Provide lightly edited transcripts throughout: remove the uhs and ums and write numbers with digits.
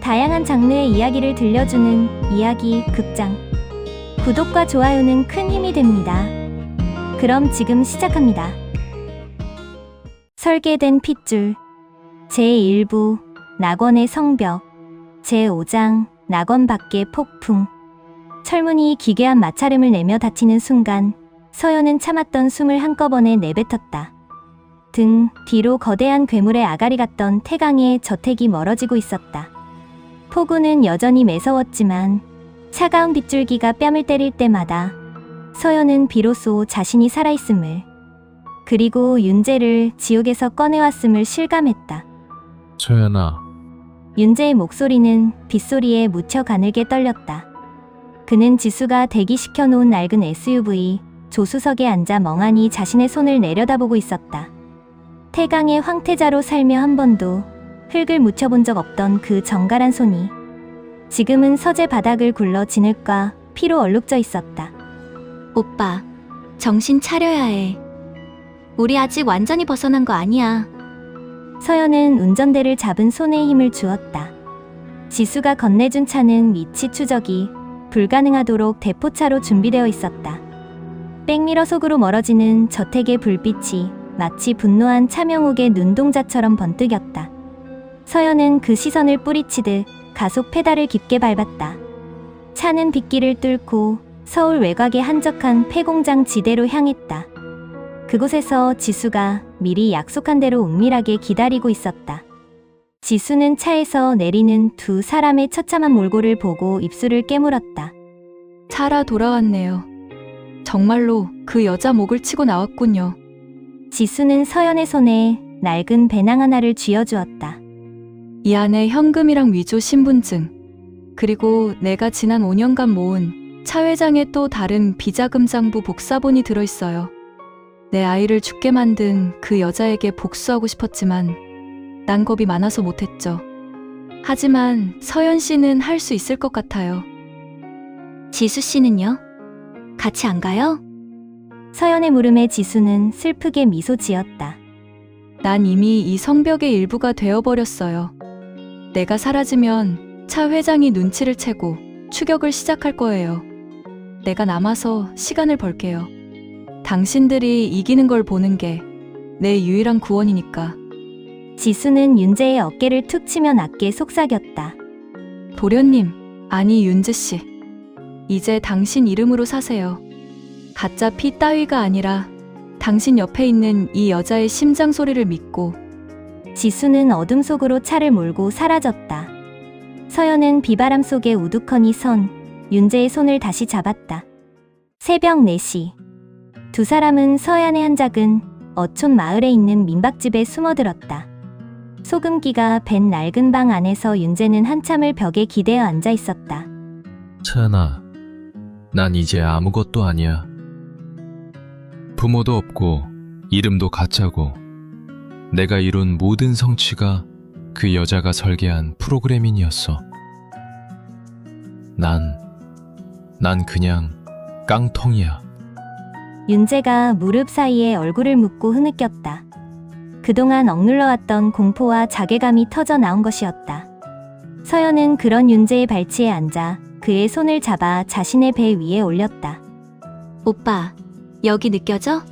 다양한 장르의 이야기를 들려주는 이야기 극장. 구독과 좋아요는 큰 힘이 됩니다. 그럼 지금 시작합니다. 설계된 핏줄 제1부 낙원의 성벽 제5장 낙원 밖의 폭풍. 철문이 기괴한 마찰음을 내며 닫히는 순간 서연은 참았던 숨을 한꺼번에 내뱉었다. 등 뒤로 거대한 괴물의 아가리 같던 태강의 저택이 멀어지고 있었다. 폭우는 여전히 매서웠지만 차가운 빗줄기가 뺨을 때릴 때마다 서연은 비로소 자신이 살아있음을, 그리고 윤재를 지옥에서 꺼내왔음을 실감했다. 서연아. 윤재의 목소리는 빗소리에 묻혀 가늘게 떨렸다. 그는 지수가 대기시켜 놓은 낡은 SUV 조수석에 앉아 멍하니 자신의 손을 내려다보고 있었다. 태강의 황태자로 살며 한 번도 흙을 묻혀본 적 없던 그 정갈한 손이 지금은 서재 바닥을 굴러 진흙과 피로 얼룩져 있었다. 오빠, 정신 차려야 해. 우리 아직 완전히 벗어난 거 아니야. 서연은 운전대를 잡은 손에 힘을 주었다. 지수가 건네준 차는 위치 추적이 불가능하도록 대포차로 준비되어 있었다. 백미러 속으로 멀어지는 저택의 불빛이 마치 분노한 차명옥의 눈동자처럼 번뜩였다. 서연은 그 시선을 뿌리치듯 가속 페달을 깊게 밟았다. 차는 빗길을 뚫고 서울 외곽의 한적한 폐공장 지대로 향했다. 그곳에서 지수가 미리 약속한 대로 은밀하게 기다리고 있었다. 지수는 차에서 내리는 두 사람의 처참한 몰골을 보고 입술을 깨물었다. 살아 돌아왔네요. 정말로 그 여자 목을 치고 나왔군요. 지수는 서연의 손에 낡은 배낭 하나를 쥐어주었다. 이 안에 현금이랑 위조 신분증, 그리고 내가 지난 5년간 모은 차 회장의 또 다른 비자금 장부 복사본이 들어있어요. 내 아이를 죽게 만든 그 여자에게 복수하고 싶었지만 난 겁이 많아서 못했죠. 하지만 서연 씨는 할 수 있을 것 같아요. 지수 씨는요? 같이 안 가요? 서연의 물음에 지수는 슬프게 미소 지었다. 난 이미 이 성벽의 일부가 되어버렸어요. 내가 사라지면 차 회장이 눈치를 채고 추격을 시작할 거예요. 내가 남아서 시간을 벌게요. 당신들이 이기는 걸 보는 게 내 유일한 구원이니까. 지수는 윤재의 어깨를 툭 치며 낮게 속삭였다. 도련님, 아니 윤재 씨. 이제 당신 이름으로 사세요. 가짜 피 따위가 아니라 당신 옆에 있는 이 여자의 심장 소리를 믿고. 지수는 어둠 속으로 차를 몰고 사라졌다. 서연은 비바람 속에 우두커니 선 윤재의 손을 다시 잡았다. 새벽 4시. 두 사람은 서해안의 한 작은 어촌 마을에 있는 민박집에 숨어들었다. 소금기가 밴 낡은 방 안에서 윤재는 한참을 벽에 기대어 앉아 있었다. 서연아, 난 이제 아무것도 아니야. 부모도 없고 이름도 가짜고 내가 이룬 모든 성취가 그 여자가 설계한 프로그래밍이었어. 난 그냥 깡통이야. 윤재가 무릎 사이에 얼굴을 묻고 흐느꼈다. 그동안 억눌러왔던 공포와 자괴감이 터져 나온 것이었다. 서연은 그런 윤재의 발치에 앉아 그의 손을 잡아 자신의 배 위에 올렸다. 오빠, 여기 느껴져?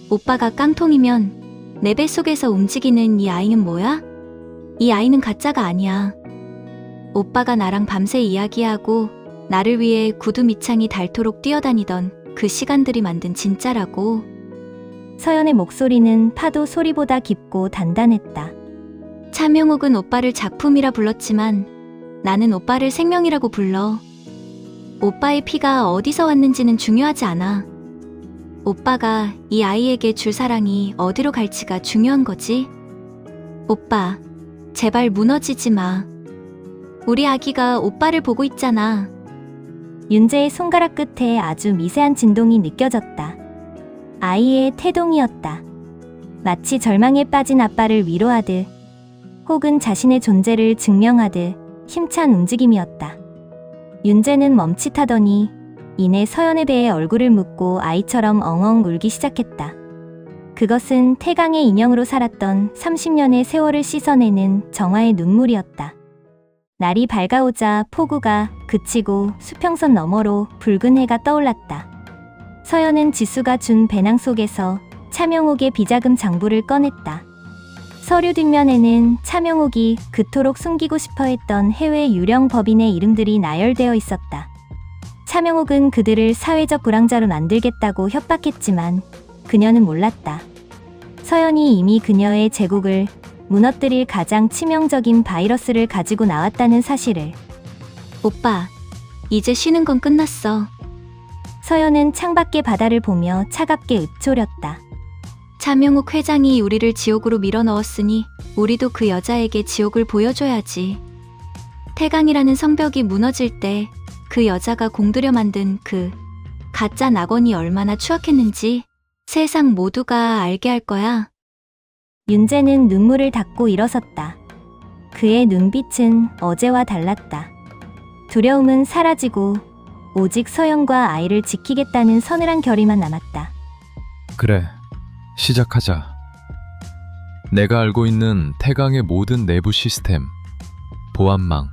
오빠가 깡통이면 내 뱃속에서 움직이는 이 아이는 뭐야? 이 아이는 가짜가 아니야. 오빠가 나랑 밤새 이야기하고 나를 위해 구두 밑창이 닳도록 뛰어다니던 그 시간들이 만든 진짜라고. 서연의 목소리는 파도 소리보다 깊고 단단했다. 차명옥은 오빠를 작품이라 불렀지만 나는 오빠를 생명이라고 불러. 오빠의 피가 어디서 왔는지는 중요하지 않아. 오빠가 이 아이에게 줄 사랑이 어디로 갈지가 중요한 거지. 오빠, 제발 무너지지 마. 우리 아기가 오빠를 보고 있잖아. 윤재의 손가락 끝에 아주 미세한 진동이 느껴졌다. 아이의 태동이었다. 마치 절망에 빠진 아빠를 위로하듯 혹은 자신의 존재를 증명하듯 힘찬 움직임이었다. 윤재는 멈칫하더니 이내 서연의 배에 얼굴을 묻고 아이처럼 엉엉 울기 시작했다. 그것은 태강의 인형으로 살았던 30년의 세월을 씻어내는 정화의 눈물이었다. 날이 밝아오자 폭우가 그치고 수평선 너머로 붉은 해가 떠올랐다. 서연은 지수가 준 배낭 속에서 차명옥의 비자금 장부를 꺼냈다. 서류 뒷면에는 차명옥이 그토록 숨기고 싶어 했던 해외 유령 법인의 이름들이 나열되어 있었다. 차명옥은 그들을 사회적 불황자로 만들겠다고 협박했지만 그녀는 몰랐다. 서연이 이미 그녀의 제국을 무너뜨릴 가장 치명적인 바이러스를 가지고 나왔다는 사실을. 오빠, 이제 쉬는 건 끝났어. 서연은 창밖의 바다를 보며 차갑게 읊조렸다. 차명욱 회장이 우리를 지옥으로 밀어넣었으니 우리도 그 여자에게 지옥을 보여줘야지. 태강이라는 성벽이 무너질 때 그 여자가 공들여 만든 그 가짜 낙원이 얼마나 추악했는지 세상 모두가 알게 할 거야. 윤재는 눈물을 닦고 일어섰다. 그의 눈빛은 어제와 달랐다. 두려움은 사라지고 오직 서연과 아이를 지키겠다는 서늘한 결의만 남았다. 그래, 시작하자. 내가 알고 있는 태강의 모든 내부 시스템, 보안망,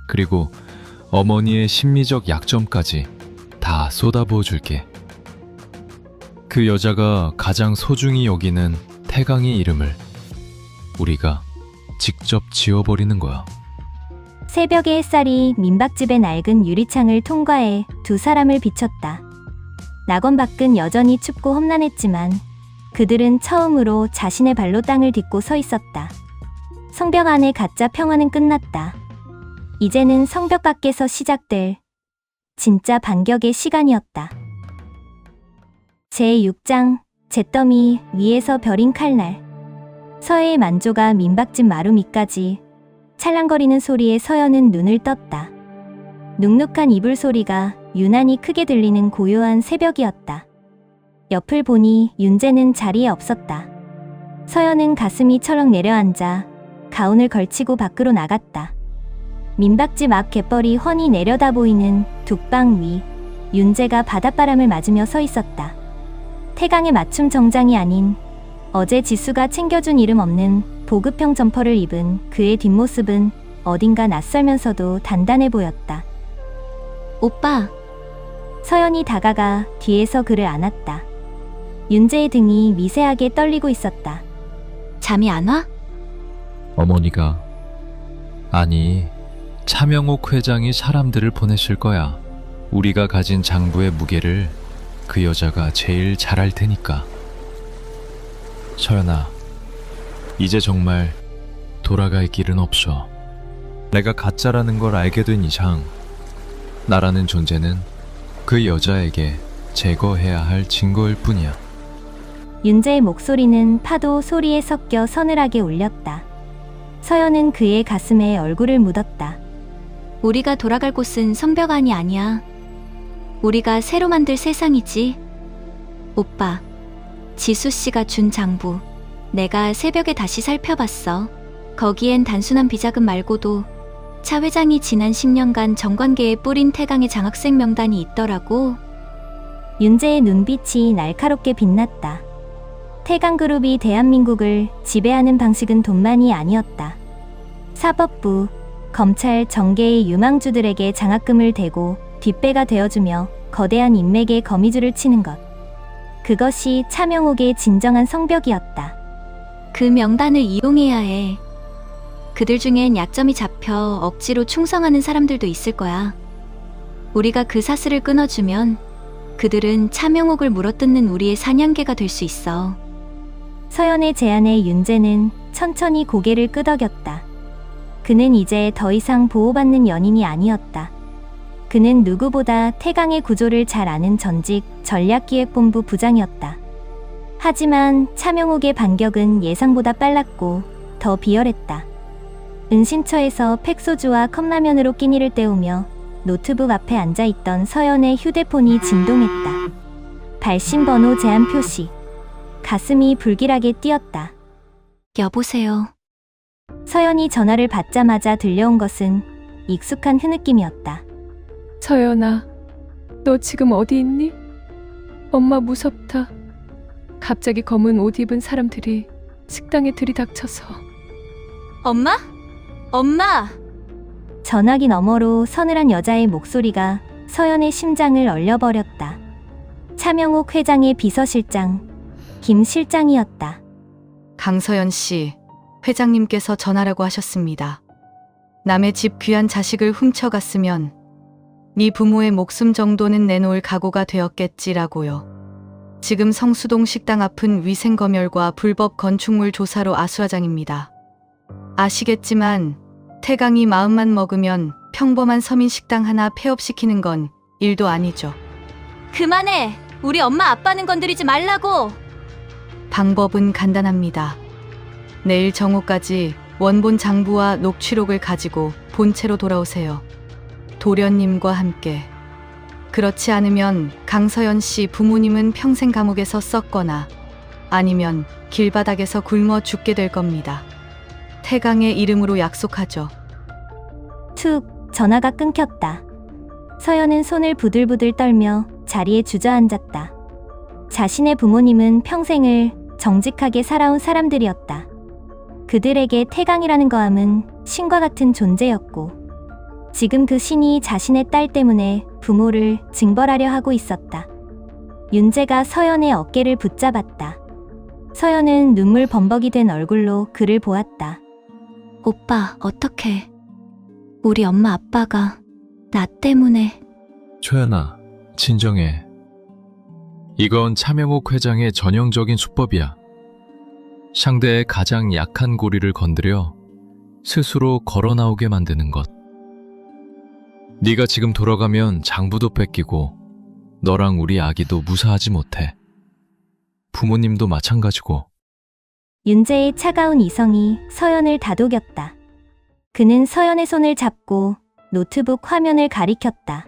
그리고 어머니의 심리적 약점까지 다 쏟아부어 줄게. 그 여자가 가장 소중히 여기는 태강의 이름을 우리가 직접 지워버리는 거야. 새벽의 햇살이 민박집의 낡은 유리창을 통과해 두 사람을 비췄다. 낙원 밖은 여전히 춥고 험난했지만 그들은 처음으로 자신의 발로 땅을 딛고 서 있었다. 성벽 안의 가짜 평화는 끝났다. 이제는 성벽 밖에서 시작될 진짜 반격의 시간이었다. 제6장 잿더미 위에서 별인 칼날. 서해의 만조가 민박집 마루 밑까지 찰랑거리는 소리에 서연은 눈을 떴다. 눅눅한 이불 소리가 유난히 크게 들리는 고요한 새벽이었다. 옆을 보니 윤재는 자리에 없었다. 서연은 가슴이 철렁 내려앉아 가운을 걸치고 밖으로 나갔다. 민박집 앞 갯벌이 훤히 내려다 보이는 둑방 위 윤재가 바닷바람을 맞으며 서 있었다. 태강의 맞춤 정장이 아닌 어제 지수가 챙겨준 이름 없는 보급형 점퍼를 입은 그의 뒷모습은 어딘가 낯설면서도 단단해 보였다. 오빠, 서연이 다가가 뒤에서 그를 안았다. 윤재의 등이 미세하게 떨리고 있었다. 잠이 안 와? 어머니가, 아니, 차명옥 회장이 사람들을 보내실 거야. 우리가 가진 장부의 무게를 그 여자가 제일 잘할 테니까. 서연아, 이제 정말 돌아갈 길은 없어. 내가 가짜라는 걸 알게 된 이상 나라는 존재는 그 여자에게 제거해야 할 증거일 뿐이야. 윤재의 목소리는 파도 소리에 섞여 서늘하게 울렸다. 서연은 그의 가슴에 얼굴을 묻었다. 우리가 돌아갈 곳은 성벽안이 아니야. 우리가 새로 만들 세상이지. 오빠, 지수 씨가 준 장부 내가 새벽에 다시 살펴봤어. 거기엔 단순한 비자금 말고도 차 회장이 지난 10년간 정관계에 뿌린 태강의 장학생 명단이 있더라고. 윤재의 눈빛이 날카롭게 빛났다. 태강그룹이 대한민국을 지배하는 방식은 돈만이 아니었다. 사법부, 검찰, 정계의 유망주들에게 장학금을 대고 뒷배가 되어주며 거대한 인맥에 거미줄을 치는 것. 그것이 차명옥의 진정한 성벽이었다. 그 명단을 이용해야 해. 그들 중엔 약점이 잡혀 억지로 충성하는 사람들도 있을 거야. 우리가 그 사슬을 끊어주면 그들은 차명옥을 물어뜯는 우리의 사냥개가 될 수 있어. 서연의 제안에 윤재는 천천히 고개를 끄덕였다. 그는 이제 더 이상 보호받는 연인이 아니었다. 그는 누구보다 태강의 구조를 잘 아는 전직 전략기획본부 부장이었다. 하지만 차명옥의 반격은 예상보다 빨랐고 더 비열했다. 은신처에서 팩소주와 컵라면으로 끼니를 때우며 노트북 앞에 앉아있던 서연의 휴대폰이 진동했다. 발신번호 제한 표시. 가슴이 불길하게 뛰었다. 여보세요. 서연이 전화를 받자마자 들려온 것은 익숙한 흐느낌이었다. 서연아, 너 지금 어디 있니? 엄마 무섭다. 갑자기 검은 옷 입은 사람들이 식당에 들이닥쳐서. 엄마? 엄마! 전화기 너머로 서늘한 여자의 목소리가 서연의 심장을 얼려버렸다. 차명옥 회장의 비서실장, 김 실장이었다. 강서연 씨, 회장님께서 전화라고 하셨습니다. 남의 집 귀한 자식을 훔쳐갔으면 네 부모의 목숨 정도는 내놓을 각오가 되었겠지라고요. 지금 성수동 식당 앞은 위생검열과 불법 건축물 조사로 아수라장입니다. 아시겠지만 태강이 마음만 먹으면 평범한 서민 식당 하나 폐업시키는 건 일도 아니죠. 그만해! 우리 엄마 아빠는 건드리지 말라고! 방법은 간단합니다. 내일 정오까지 원본 장부와 녹취록을 가지고 본체로 돌아오세요. 도련님과 함께. 그렇지 않으면 강서연 씨 부모님은 평생 감옥에서 썩거나 아니면 길바닥에서 굶어 죽게 될 겁니다. 태강의 이름으로 약속하죠. 툭, 전화가 끊겼다. 서연은 손을 부들부들 떨며 자리에 주저앉았다. 자신의 부모님은 평생을 정직하게 살아온 사람들이었다. 그들에게 태강이라는 거함은 신과 같은 존재였고, 지금 그 신이 자신의 딸 때문에 부모를 징벌하려 하고 있었다. 윤재가 서연의 어깨를 붙잡았다. 서연은 눈물 범벅이 된 얼굴로 그를 보았다. 오빠, 어떡해. 우리 엄마 아빠가 나 때문에. 초연아, 진정해. 이건 차명옥 회장의 전형적인 수법이야. 상대의 가장 약한 고리를 건드려 스스로 걸어 나오게 만드는 것. 네가 지금 돌아가면 장부도 뺏기고 너랑 우리 아기도 무사하지 못해. 부모님도 마찬가지고. 윤재의 차가운 이성이 서연을 다독였다. 그는 서연의 손을 잡고 노트북 화면을 가리켰다.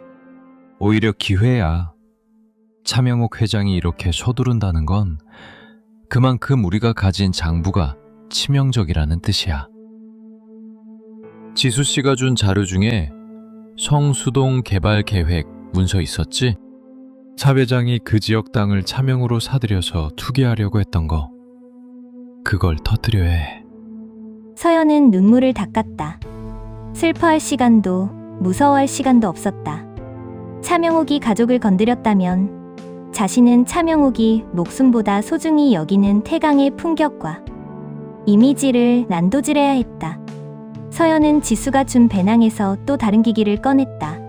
오히려 기회야. 차명옥 회장이 이렇게 서두른다는 건 그만큼 우리가 가진 장부가 치명적이라는 뜻이야. 지수 씨가 준 자료 중에 성수동 개발 계획 문서 있었지? 차 회장이 그 지역 땅을 차명으로 사들여서 투기하려고 했던 거. 그걸 터뜨려야 해. 서연은 눈물을 닦았다. 슬퍼할 시간도 무서워할 시간도 없었다. 차명옥이 가족을 건드렸다면 자신은 차명옥이 목숨보다 소중히 여기는 태강의 품격과 이미지를 난도질해야 했다. 서연은 지수가 준 배낭에서 또 다른 기기를 꺼냈다.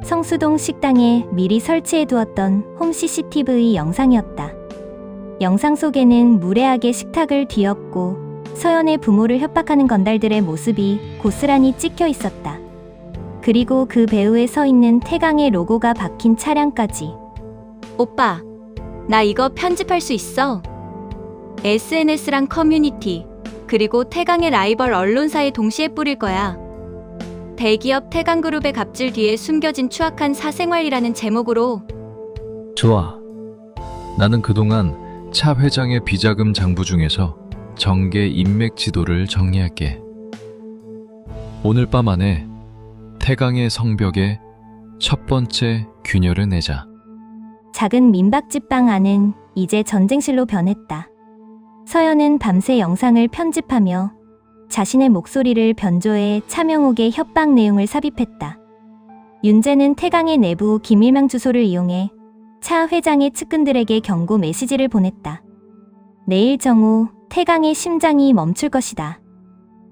성수동 식당에 미리 설치해 두었던 홈 CCTV 영상이었다. 영상 속에는 무례하게 식탁을 뒤엎고 서연의 부모를 협박하는 건달들의 모습이 고스란히 찍혀 있었다. 그리고 그 배우에 서 있는 태강의 로고가 박힌 차량까지. 오빠, 나 이거 편집할 수 있어. SNS랑 커뮤니티, 그리고 태강의 라이벌 언론사에 동시에 뿌릴 거야. 대기업 태강그룹의 갑질 뒤에 숨겨진 추악한 사생활이라는 제목으로. 좋아. 나는 그동안 차 회장의 비자금 장부 중에서 정계 인맥 지도를 정리할게. 오늘 밤 안에 태강의 성벽에 첫 번째 균열을 내자. 작은 민박집 방 안은 이제 전쟁실로 변했다. 서연은 밤새 영상을 편집하며 자신의 목소리를 변조해 차명옥의 협박 내용을 삽입했다. 윤재는 태강의 내부 기밀망 주소를 이용해 차 회장의 측근들에게 경고 메시지를 보냈다. 내일 정오 태강의 심장이 멈출 것이다.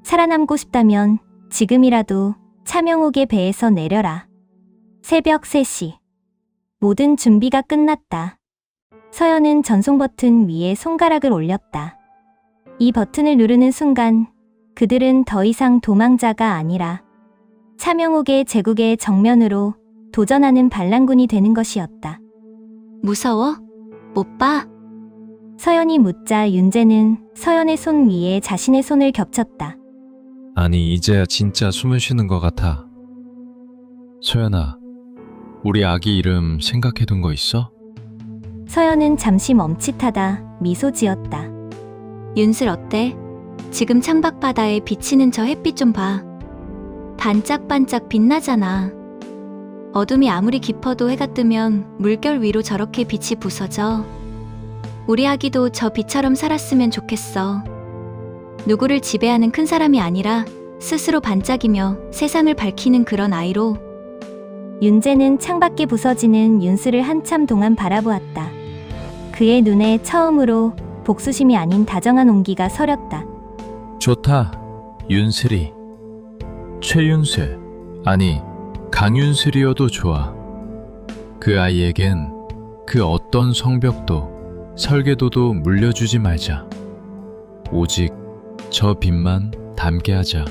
살아남고 싶다면 지금이라도 차명옥의 배에서 내려라. 새벽 3시. 모든 준비가 끝났다. 서연은 전송 버튼 위에 손가락을 올렸다. 이 버튼을 누르는 순간 그들은 더 이상 도망자가 아니라 차명옥의 제국의 정면으로 도전하는 반란군이 되는 것이었다. 무서워? 오빠? 서연이 묻자 윤재는 서연의 손 위에 자신의 손을 겹쳤다. 아니, 이제야 진짜 숨을 쉬는 것 같아. 소연아, 우리 아기 이름 생각해둔 거 있어? 서연은 잠시 멈칫하다 미소 지었다. 윤슬 어때? 지금 창밖 바다에 비치는 저 햇빛 좀 봐. 반짝반짝 빛나잖아. 어둠이 아무리 깊어도 해가 뜨면 물결 위로 저렇게 빛이 부서져. 우리 아기도 저 빛처럼 살았으면 좋겠어. 누구를 지배하는 큰 사람이 아니라 스스로 반짝이며 세상을 밝히는 그런 아이로. 윤재는 창밖에 부서지는 윤슬을 한참 동안 바라보았다. 그의 눈에 처음으로 복수심이 아닌 다정한 온기가 서렸다. 좋다, 윤슬이. 최윤슬, 아니 강윤슬이어도 좋아. 그 아이에겐 그 어떤 성벽도 설계도도 물려주지 말자. 오직 저 빛만 담게 하자.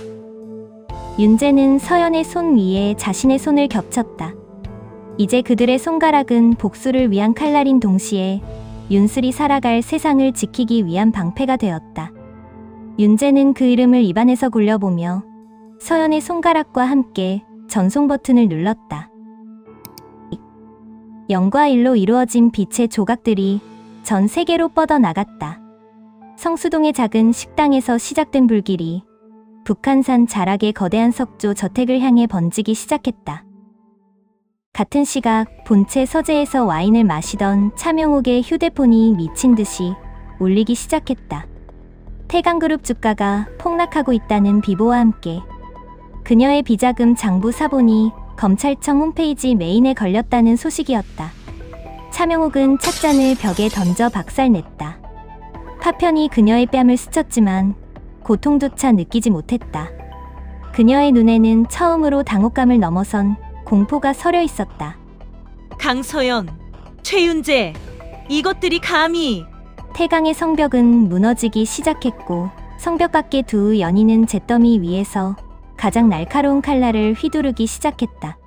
윤재는 서연의 손 위에 자신의 손을 겹쳤다. 이제 그들의 손가락은 복수를 위한 칼날인 동시에 윤슬이 살아갈 세상을 지키기 위한 방패가 되었다. 윤재는 그 이름을 입안에서 굴려보며 서연의 손가락과 함께 전송 버튼을 눌렀다. 0과 1로 이루어진 빛의 조각들이 전 세계로 뻗어나갔다. 성수동의 작은 식당에서 시작된 불길이 북한산 자락의 거대한 석조 저택을 향해 번지기 시작했다. 같은 시각 본체 서재에서 와인을 마시던 차명옥의 휴대폰이 미친 듯이 울리기 시작했다. 태강그룹 주가가 폭락하고 있다는 비보와 함께 그녀의 비자금 장부 사본이 검찰청 홈페이지 메인에 걸렸다는 소식이었다. 차명옥은 찻잔을 벽에 던져 박살냈다. 파편이 그녀의 뺨을 스쳤지만 고통조차 느끼지 못했다. 그녀의 눈에는 처음으로 당혹감을 넘어선 공포가 서려 있었다. 강서연, 최윤재, 이것들이 감히. 태강의 성벽은 무너지기 시작했고 성벽 밖의 두 연인은 잿더미 위에서 가장 날카로운 칼날을 휘두르기 시작했다.